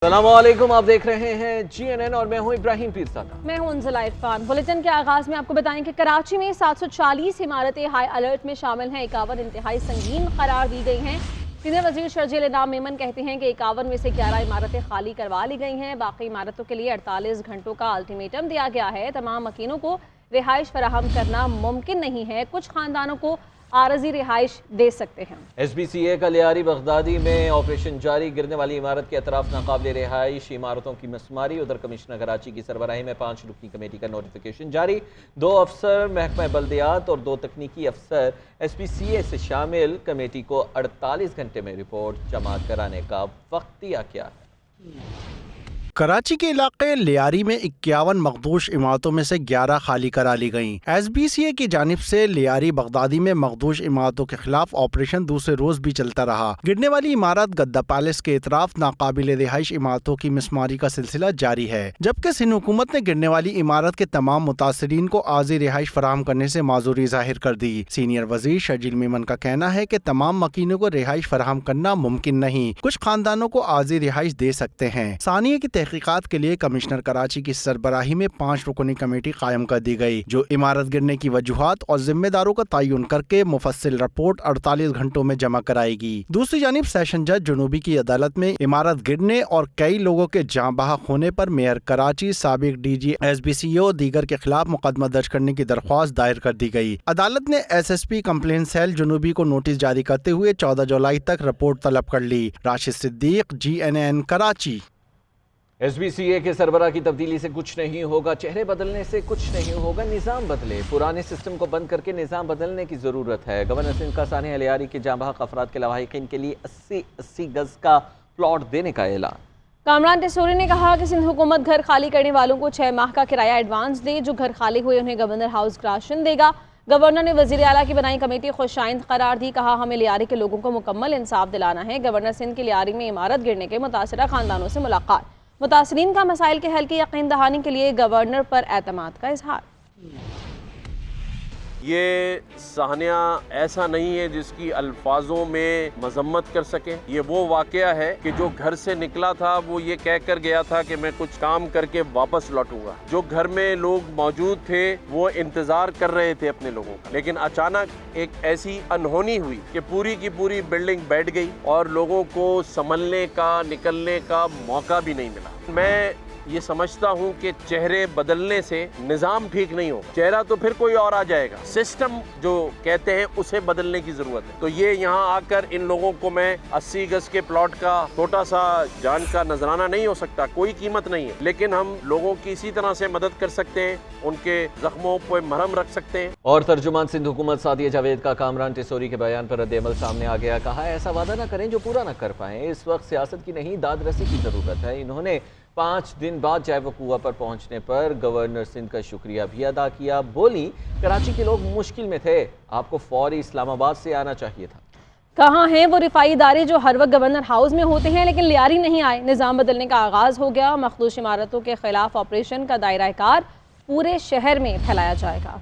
السلام علیکم، آپ دیکھ رہے ہیں GNN اور میں ہوں ابراہیم پیرزادہ۔ میں ہوں انزلہ عرفان۔ بلیٹن کے آغاز میں آپ کو بتائیں کہ کراچی میں 740 عمارتیں ہائی الرٹ میں شامل ہیں، 51 انتہائی سنگین قرار دی گئی ہیں۔ سینئر وزیر شرجیل انعام میمن کہتے ہیں کہ 51 میں سے 11 عمارتیں خالی کروا لی گئی ہیں، باقی عمارتوں کے لیے 48 گھنٹوں کا الٹیمیٹم دیا گیا ہے۔ تمام مکینوں کو رہائش فراہم کرنا ممکن نہیں ہے، کچھ خاندانوں کو عارضی رہائش دے سکتے ہیں۔ SBCA کا لیاری بغدادی میں آپریشن جاری، گرنے والی عمارت کے اطراف ناقابل رہائش عمارتوں کی مسماری۔ ادھر کمشنر کراچی کی سربراہی میں 5 رکنی کمیٹی کا نوٹیفیکیشن جاری، 2 افسر محکمہ بلدیات اور 2 تکنیکی افسر SBCA سے شامل۔ کمیٹی کو 48 گھنٹے میں رپورٹ جمع کرانے کا وقت دیا گیا ہے۔ کراچی کے علاقے لیاری میں 51 مخدوش عمارتوں میں سے 11 خالی کرا لی گئیں۔ SBCA کی جانب سے لیاری بغدادی میں مخدوش عمارتوں کے خلاف آپریشن دوسرے روز بھی چلتا رہا۔ گرنے والی عمارت گدہ پیلس کے اطراف ناقابل رہائش عمارتوں کی مسماری کا سلسلہ جاری ہے، جبکہ سندھ حکومت نے گرنے والی عمارت کے تمام متاثرین کو عارضی رہائش فراہم کرنے سے معذوری ظاہر کر دی۔ سینئر وزیر شرجیل میمن کا کہنا ہے کہ تمام مکینوں کو رہائش فراہم کرنا ممکن نہیں، کچھ خاندانوں کو عارضی رہائش دے سکتے ہیں۔ ثانیہ کی تحقیقات کے لیے کمشنر کراچی کی سربراہی میں 5 رکنی کمیٹی قائم کر دی گئی، جو عمارت گرنے کی وجوہات اور ذمہ داروں کا تعین کر کے مفصل رپورٹ 48 گھنٹوں میں جمع کرائے گی۔ دوسری جانب سیشن جج جنوبی کی عدالت میں عمارت گرنے اور کئی لوگوں کے جاں بحق ہونے پر میئر کراچی، سابق DG SBCA اور دیگر کے خلاف مقدمہ درج کرنے کی درخواست دائر کر دی گئی۔ عدالت نے SSP کمپلین سیل جنوبی کو نوٹس جاری کرتے ہوئے 14 جولائی تک رپورٹ طلب کر لی۔ راشد صدیق، GNN کراچی۔ SBCA کے سربراہ کی تبدیلی سے کچھ نہیں ہوگا، چہرے بدلنے سے کچھ نہیں ہوگا، نظام بدلے، پرانے سسٹم کو بند کر کے نظام بدلنے کی ضرورت ہے۔ گورنر سندھ کا ثانیہ لیاری کے جاں بحق افراد کے لواحقین کے لیے 80 گز کا پلاٹ دینے کا اعلان۔ کامران ٹیسوری نے کہا کہ سندھ حکومت گھر خالی کرنے والوں کو 6 ماہ کا کرایہ ایڈوانس دے، جو گھر خالی ہوئے انہیں گورنر ہاؤس راشن دے گا۔ گورنر نے وزیر اعلیٰ کی بنائی کمیٹی خوش آئند قرار دی، کہا ہمیں لیاری کے لوگوں کو مکمل انصاف دلانا ہے۔ گورنر سندھ کی لیاری میں عمارت گرنے کے متاثرہ خاندانوں سے ملاقات، متاثرین کا مسائل کے حل کی یقین دہانی کے لیے گورنر پر اعتماد کا اظہار۔ یہ صحنیہ ایسا نہیں ہے جس کی الفاظوں میں مذمت کر سکیں۔ یہ وہ واقعہ ہے کہ جو گھر سے نکلا تھا وہ یہ کہہ کر گیا تھا کہ میں کچھ کام کر کے واپس لوٹوں گا۔ جو گھر میں لوگ موجود تھے وہ انتظار کر رہے تھے اپنے لوگوں کا، لیکن اچانک ایک ایسی انہونی ہوئی کہ پوری کی پوری بلڈنگ بیٹھ گئی اور لوگوں کو سنبھلنے کا، نکلنے کا موقع بھی نہیں ملا۔ میں یہ سمجھتا ہوں کہ چہرے بدلنے سے نظام ٹھیک نہیں ہوگا، چہرہ تو پھر کوئی اور آ جائے گا، سسٹم جو کہتے ہیں اسے بدلنے کی ضرورت ہے۔ تو یہ یہاں آ کر ان لوگوں کو میں 80 گز کے پلاٹ کا چھوٹا سا جان کا نذرانہ نہیں ہو سکتا، کوئی قیمت نہیں ہے، لیکن ہم لوگوں کی اسی طرح سے مدد کر سکتے ہیں، ان کے زخموں پہ مرہم رکھ سکتے ہیں۔ اور ترجمان سندھ حکومت سعدیہ جاوید کا کامران ٹیسوری کے بیان پر رد عمل سامنے آ گیا، کہا ایسا وعدہ نہ کریں جو پورا نہ کر پائیں، اس وقت سیاست کی نہیں داد رسی کی ضرورت ہے۔ انہوں نے 5 دن بعد جائے وقوع پر پہنچنے پر گورنر سندھ کا شکریہ بھی ادا کیا۔ بولی کراچی کے لوگ مشکل میں تھے، آپ کو فوری اسلام آباد سے آنا چاہیے تھا۔ کہاں ہیں وہ رفائی ادارے جو ہر وقت گورنر ہاؤس میں ہوتے ہیں لیکن لیاری نہیں آئے؟ نظام بدلنے کا آغاز ہو گیا، مخدوش عمارتوں کے خلاف آپریشن کا دائرہ کار پورے شہر میں پھیلایا جائے گا۔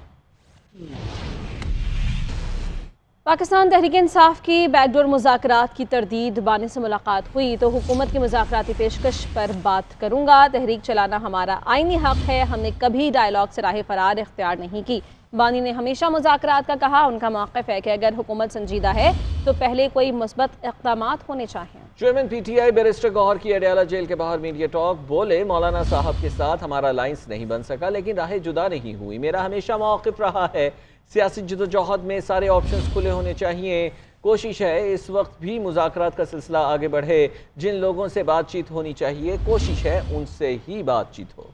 پاکستان تحریک انصاف کی بیک ڈور مذاکرات کی تردید، بانی سے ملاقات ہوئی تو حکومت کی مذاکراتی پیشکش پر بات کروں گا، تحریک چلانا ہمارا آئینی حق ہے، ہم نے کبھی ڈائیلاگ سے راہ فرار اختیار نہیں کی۔ بانی نے ہمیشہ مذاکرات کا کہا، ان کا موقف ہے کہ اگر حکومت سنجیدہ ہے تو پہلے کوئی مثبت اقدامات ہونے چاہئیں۔ چیئرمین PTI بیرسٹر گوہر کی اڈیالہ جیل کے باہر میڈیا ٹاک، بولے مولانا صاحب کے ساتھ ہمارا الائنس نہیں بن سکا لیکن راہیں جدا نہیں ہوئی، میرا ہمیشہ موقف رہا ہے سیاسی جدوجہد میں سارے آپشنز کھلے ہونے چاہیے، کوشش ہے اس وقت بھی مذاکرات کا سلسلہ آگے بڑھے، جن لوگوں سے بات چیت ہونی چاہیے کوشش ہے ان سے ہی بات چیت ہو۔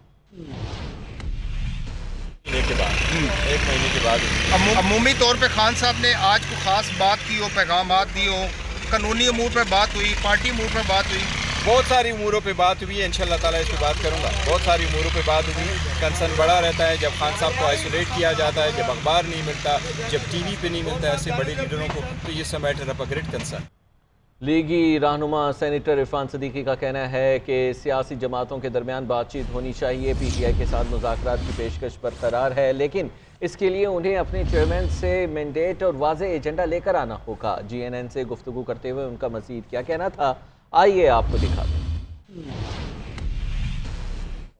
ایک مہینے کے بعد عمومی طور پہ خان صاحب نے آج کو خاص بات کی ہو، پیغامات دی ہو، قانونی امور پہ بات ہوئی، پارٹی امور پہ بات ہوئی، بہت ساری اموروں پہ بات ہوئی ہے، انشاءاللہ تعالیٰ اس پہ بات کروں گا۔ بہت ساری اموروں پہ بات ہوئی، کنسرن بڑا رہتا ہے جب خان صاحب کو آئسولیٹ کیا جاتا ہے، جب اخبار نہیں ملتا، جب ٹی وی پہ نہیں ملتا ایسے بڑے لیڈروں کو، تو یہ سب میٹر آف گریٹ کنسرن۔ لیگی رہنما سینیٹر عرفان صدیقی کا کہنا ہے کہ سیاسی جماعتوں کے درمیان بات چیت ہونی چاہیے، PTI کے ساتھ مذاکرات کی پیشکش برقرار ہے، لیکن اس کے لیے انہیں اپنے چیئرمین سے مینڈیٹ اور واضح ایجنڈا لے کر آنا ہوگا۔ GNN سے گفتگو کرتے ہوئے ان کا مزید کیا کہنا تھا، آئیے آپ کو دکھاتے ہیں۔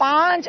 5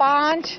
5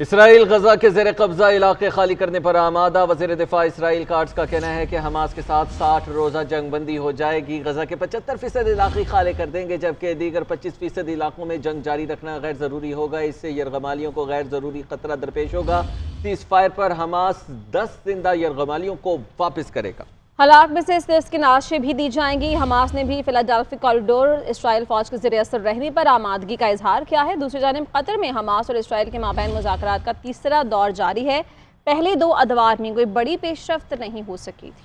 اسرائیل غزہ کے زیر قبضہ علاقے خالی کرنے پر آمادہ. وزیر دفاع اسرائیل کاٹس کا کہنا ہے کہ حماس کے ساتھ 60 روزہ جنگ بندی ہو جائے گی. غزہ کے 75% علاقے خالی کر دیں گے جبکہ دیگر 25% علاقوں میں جنگ جاری رکھنا غیر ضروری ہوگا. اس سے یرغمالیوں کو غیر ضروری خطرہ درپیش ہوگا. سیز فائر پر حماس 10 زندہ یرغمالیوں کو واپس کرے گا. ہلاک میں سے اس لسٹ کی نعشیں بھی دی جائیں گی. حماس نے بھی فلاڈیلفیا کوریڈور اسرائیل فوج کے زیر اثر رہنے پر آمادگی کا اظہار کیا ہے. دوسری جانب قطر میں حماس اور اسرائیل کے مابین مذاکرات کا تیسرا دور جاری ہے. پہلے 2 ادوار میں کوئی بڑی پیش رفت نہیں ہو سکی تھی.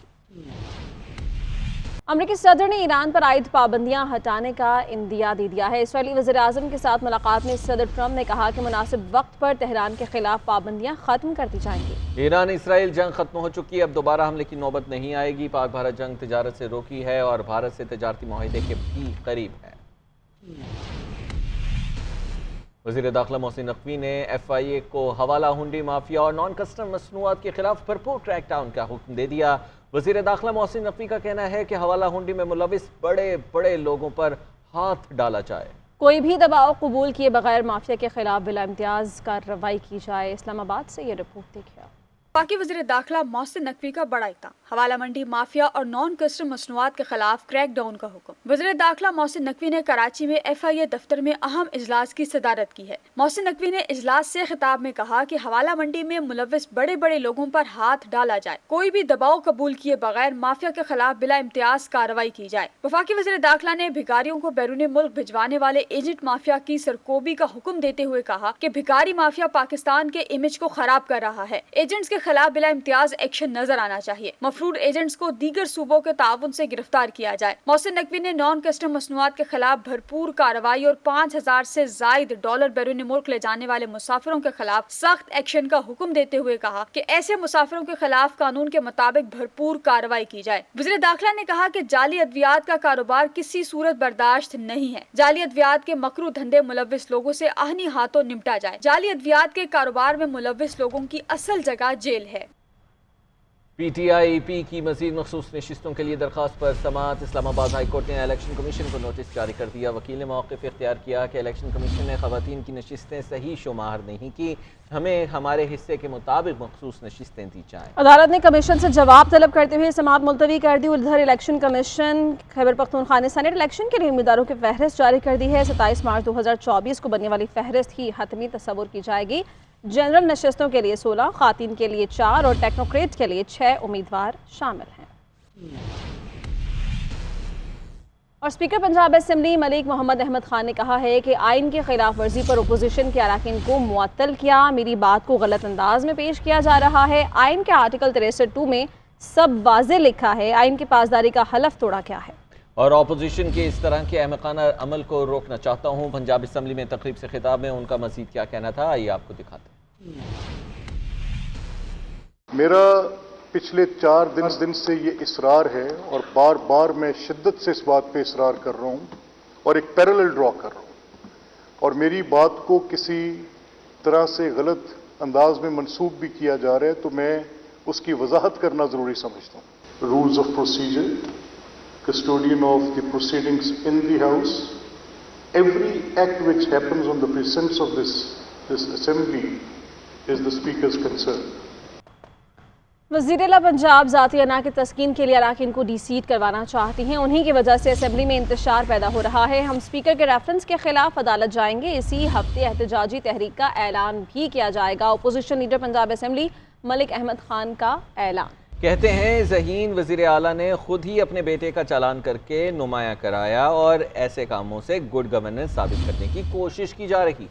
امریکی صدر نے ایران پر عائد پابندیاں ہٹانے کا عندیہ دے دیا ہے. اسرائیلی وزیر اعظم کے ساتھ ملاقات میں صدر ٹرمپ نے کہا کہ مناسب وقت پر تہران کے خلاف پابندیاں ختم کر دی جائیں گی. ایران اسرائیل جنگ ختم ہو چکی ہے. اب دوبارہ حملے کی نوبت نہیں آئے گی. پاک بھارت جنگ تجارت سے روکی ہے اور بھارت سے تجارتی معاہدے کے بھی قریب ہے. وزیر داخلہ محسن نقوی نے FIA کو حوالہ ہنڈی مافیا اور نان کسٹم مصنوعات کے خلاف بھرپور کریک ڈاؤن کا حکم دے دیا. وزیر داخلہ محسن نقوی کا کہنا ہے کہ حوالہ ہنڈی میں ملوث بڑے لوگوں پر ہاتھ ڈالا جائے. کوئی بھی دباؤ قبول کیے بغیر مافیا کے خلاف بلا امتیاز کارروائی کی جائے. اسلام آباد سے یہ رپورٹ دیکھیں. وفاقی وزیر داخلہ محسن نقوی کا بڑا اقدام. حوالہ منڈی مافیا اور نان کسٹم مصنوعات کے خلاف کریک ڈاؤن کا حکم. وزیر داخلہ محسن نقوی نے کراچی میں FIA دفتر میں اہم اجلاس کی صدارت کی ہے. محسن نقوی نے اجلاس سے خطاب میں کہا کہ حوالہ منڈی میں ملوث بڑے لوگوں پر ہاتھ ڈالا جائے. کوئی بھی دباؤ قبول کیے بغیر مافیا کے خلاف بلا امتیاز کارروائی کی جائے. وفاقی وزیر داخلہ نے بھکاریوں کو بیرون ملک بھجوانے والے ایجنٹ مافیا کی سرکوبی کا حکم دیتے ہوئے کہا کہ بھکاری مافیا پاکستان کے امیج کو خراب کر رہا ہے. ایجنٹس کے خلاف بلا امتیاز ایکشن نظر آنا چاہیے. مفرور ایجنٹس کو دیگر صوبوں کے تعاون سے گرفتار کیا جائے. محسن نقوی نے نان کسٹم مصنوعات کے خلاف بھرپور کارروائی اور 5000 سے زائد ڈالر بیرون ملک لے جانے والے مسافروں کے خلاف سخت ایکشن کا حکم دیتے ہوئے کہا کہ ایسے مسافروں کے خلاف قانون کے مطابق بھرپور کارروائی کی جائے. وزیر داخلہ نے کہا کہ جعلی ادویات کا کاروبار کسی صورت برداشت نہیں ہے. جعلی ادویات کے مکروہ دھندے ملوث لوگوں سے آہنی ہاتھوں نمٹا جائے. جعلی ادویات کے کاروبار میں ملوث لوگوں کی اصل جگہ جیل ہے. PTI کی مزید مخصوص نشستوں کے لیے درخواست پر سماعت. اسلام آباد ہائی کورٹ نے الیکشن کمیشن کو نوٹس جاری کر دیا. وکیل نے موقف اختیار کیا کہ الیکشن کمیشن نے خواتین کی نشستیں صحیح شمار نہیں کی. ہمیں ہمارے حصے کے مطابق مخصوص نشستیں دی جائیں. عدالت نے کمیشن سے جواب طلب کرتے ہوئے سماعت ملتوی کر دی. ادھر الیکشن کمیشن خیبر پختونخوا نے سینٹ الیکشن کے لیے امیدواروں کی فہرست جاری کر دی ہے. 27 مارچ 2024 کو بننے والی فہرست ہی حتمی تصور کی جائے گی. جنرل نشستوں کے لیے 16، خواتین کے لیے 4 اور ٹیکنوکریٹ کے لیے 6 امیدوار شامل ہیں. اور اسپیکر پنجاب اسمبلی ملک محمد احمد خان نے کہا ہے کہ آئین کی خلاف ورزی پر اپوزیشن کے اراکین کو معطل کیا. میری بات کو غلط انداز میں پیش کیا جا رہا ہے. آئین کے آرٹیکل 63 میں سب واضح لکھا ہے. آئین کی پاسداری کا حلف توڑا کیا ہے. اور اپوزیشن کے اس طرح کے احمقانہ عمل کو روکنا چاہتا ہوں. پنجاب اسمبلی میں تقریب سے خطاب میں ان کا مزید کیا کہنا تھا، آئیے آپ کو دکھاتے ہیں. میرا پچھلے 4 دن سے یہ اصرار ہے اور بار بار میں شدت سے اس بات پہ اصرار کر رہا ہوں اور ایک پیرالل ڈرا کر رہا ہوں، اور میری بات کو کسی طرح سے غلط انداز میں منسوب بھی کیا جا رہا ہے تو میں اس کی وضاحت کرنا ضروری سمجھتا ہوں. Rules of procedure, custodian of the proceedings in the House. Every act which happens on the precincts of this assembly is the Speaker's concern. وزیر اعلیٰ پنجاب ذاتی انا کی تسکین کے لیے اراکین کو ڈی سیٹ کروانا چاہتی ہیں. انہی کی وجہ سے اسمبلی میں انتشار پیدا ہو رہا ہے. ہم اسپیکر کے ریفرنس کے خلاف عدالت جائیں گے. اسی ہفتے احتجاجی تحریک کا اعلان بھی کیا جائے گا. Opposition leader Punjab assembly Malik Ahmad Khan کا اعلان. کہتے ہیں ذہین وزیر اعلیٰ نے خود ہی اپنے بیٹے کا چالان کر کے نمایاں کرایا اور ایسے کاموں سے گڈ گورننس ثابت کرنے کی کوشش کی جا رہی.